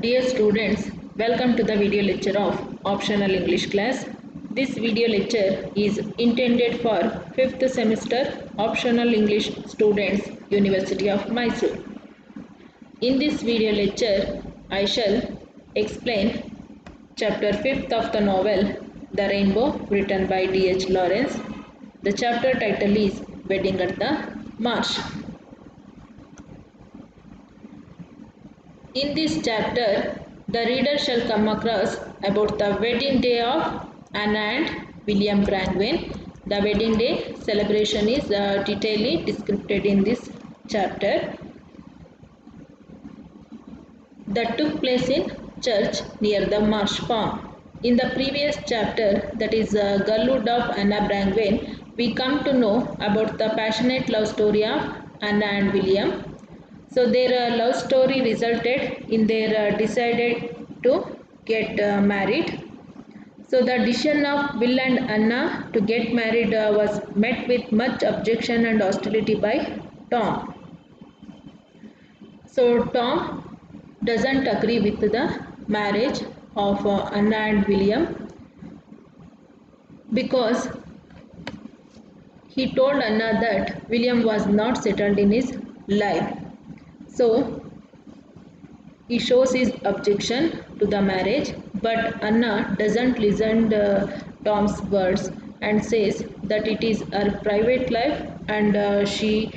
Dear students, welcome to the video lecture of Optional English class. This video lecture is intended for 5th semester Optional English students, University of Mysore. In this video lecture, I shall explain chapter 5th of the novel The Rainbow, written by D.H. Lawrence. The chapter title is Wedding at the Marsh. In this chapter, the reader shall come across about the wedding day of Anna and William Brangwen. The wedding day celebration is detailedly described in this chapter. That took place in church near the Marsh Farm. In the previous chapter, that is Girlhood of Anna Brangwen, we come to know about the passionate love story of Anna and William. So their love story resulted in their decided to get married. So the decision of Will and Anna to get married was met with much objection and hostility by Tom. So Tom doesn't agree with the marriage of Anna and William because he told Anna that William was not settled in his life. So he shows his objection to the marriage, but Anna doesn't listen to Tom's words and says that it is her private life and she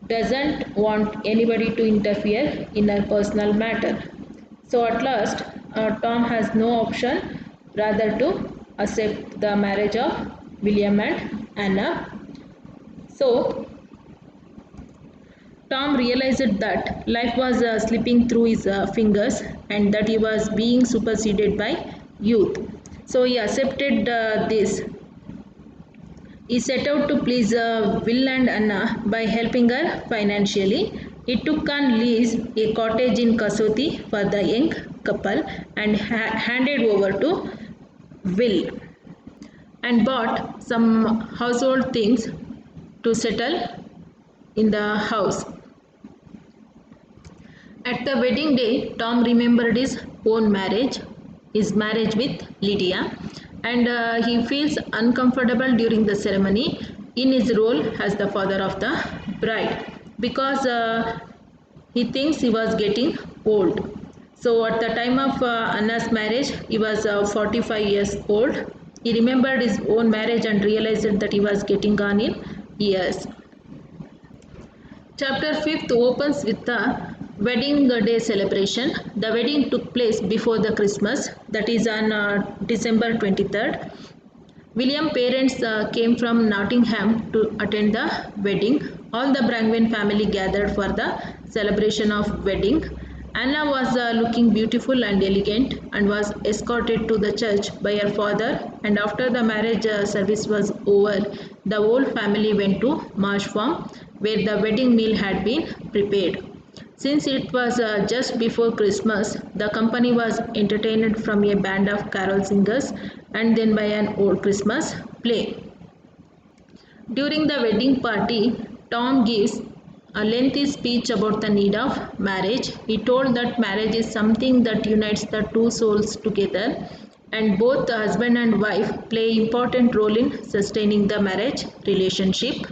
doesn't want anybody to interfere in her personal matter. So at last, Tom has no option rather to accept the marriage of William and Anna. So Tom realized that life was slipping through his fingers and that he was being superseded by youth. So he accepted this. He set out to please Will and Anna by helping her financially. He took on lease a cottage in Kasoti for the young couple and handed over to Will and bought some household things to settle in the house. At the wedding day, Tom remembered his own marriage, his marriage with Lydia, and he feels uncomfortable during the ceremony in his role as the father of the bride because he thinks he was getting old. So at the time of Anna's marriage, he was 45 years old. He remembered his own marriage and realized that he was getting on in years. Chapter 5th opens with the wedding day celebration. The wedding took place before the Christmas, that is on December 23rd. William's parents came from Nottingham to attend the wedding. All the Brangwen family gathered for the celebration of wedding. Anna was looking beautiful and elegant and was escorted to the church by her father, and after the marriage service was over, the whole family went to Marsh Farm where the wedding meal had been prepared. Since it was just before Christmas, the company was entertained from a band of carol singers and then by an old Christmas play. During the wedding party, Tom gives a lengthy speech about the need of marriage. He told that marriage is something that unites the two souls together and both the husband and wife play an important role in sustaining the marriage relationship.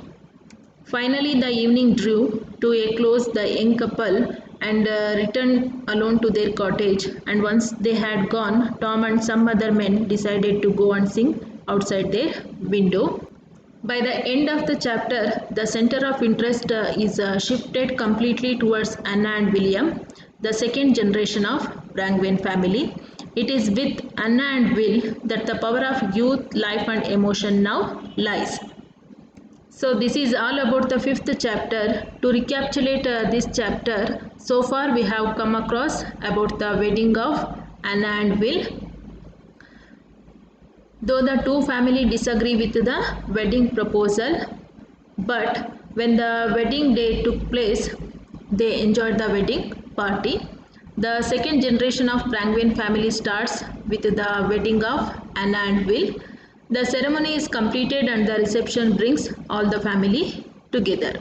Finally, the evening drew to a close. The young couple and returned alone to their cottage, and once they had gone, Tom and some other men decided to go and sing outside their window. By the end of the chapter, the center of interest is shifted completely towards Anna and William, the second generation of Brangwen family. It is with Anna and Will that the power of youth, life and emotion now lies. So this is all about the 5th chapter. To recapitulate this chapter, so far we have come across about the wedding of Anna and Will. Though the two families disagree with the wedding proposal, but when the wedding day took place, they enjoyed the wedding party. The second generation of Brangwen family starts with the wedding of Anna and Will. The ceremony is completed and the reception brings all the family together.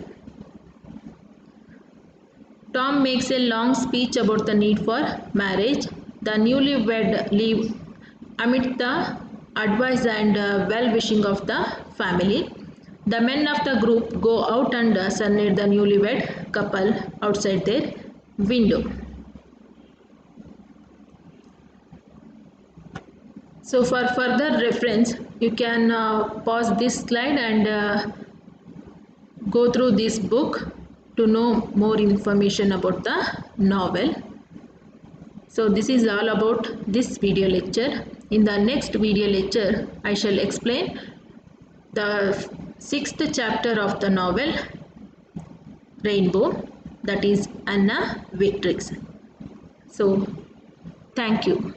Tom makes a long speech about the need for marriage. The newlywed leave amid the advice and well-wishing of the family. The men of the group go out and serenade the newlywed couple outside their window. So for further reference, you can pause this slide and go through this book to know more information about the novel. So this is all about this video lecture. In the next video lecture, I shall explain the 6th chapter of the novel Rainbow, that is Anna Victrix. So thank you.